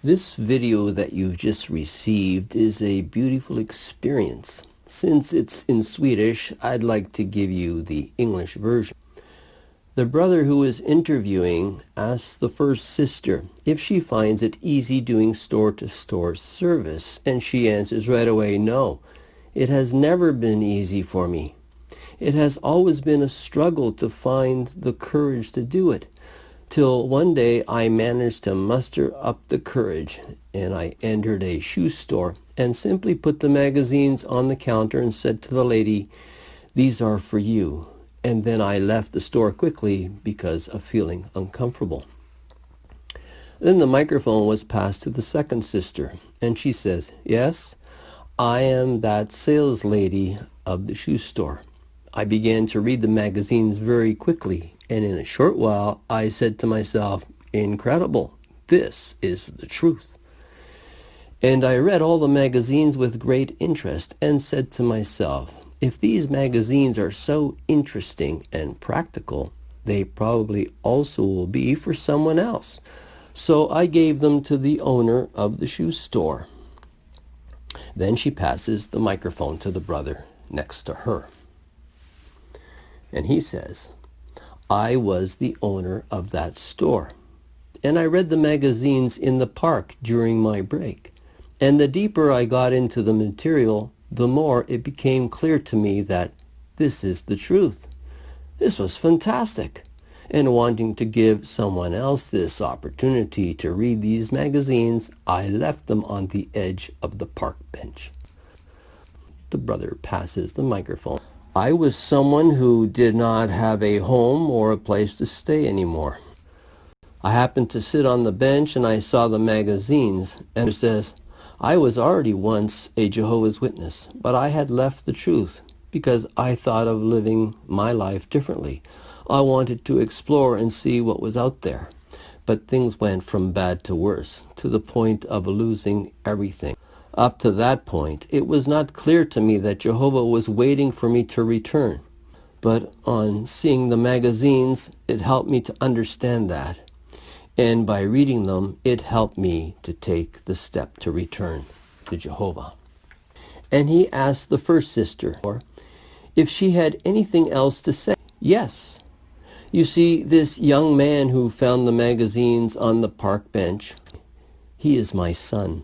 This video that you've just received is a beautiful experience. Since it's in Swedish, I'd like to give you the English version. The brother who is interviewing asks the first sister if she finds it easy doing store-to-store service, and she answers right away, "No, it has never been easy for me. It has always been a struggle to find the courage to do it, till one day I managed to muster up the courage, and I entered a shoe store and simply put the magazines on the counter and said to the lady, 'These are for you.' And then I left the store quickly because of feeling uncomfortable." Then the microphone was passed to the second sister, and she says, "Yes, I am that sales lady of the shoe store. I began to read the magazines very quickly, and in a short while I said to myself, 'Incredible, this is the truth.' And I read all the magazines with great interest and said to myself, 'If these magazines are so interesting and practical, they probably also will be for someone else.' So I gave them to the owner of the shoe store." Then she passes the microphone to the brother next to her. And he says, "I was the owner of that store, and I read the magazines in the park during my break. And the deeper I got into the material, the more it became clear to me that this is the truth. This was fantastic. And wanting to give someone else this opportunity to read these magazines, I left them on the edge of the park bench." The brother passes the microphone. "I was someone who did not have a home or a place to stay anymore. I happened to sit on the bench and I saw the magazines." And it says, "I was already once a Jehovah's Witness, but I had left the truth because I thought of living my life differently. I wanted to explore and see what was out there. But things went from bad to worse, to the point of losing everything. Up to that point, it was not clear to me that Jehovah was waiting for me to return. But on seeing the magazines, it helped me to understand that. And by reading them, it helped me to take the step to return to Jehovah." And he asked the first sister if she had anything else to say. "Yes. You see, this young man who found the magazines on the park bench, he is my son.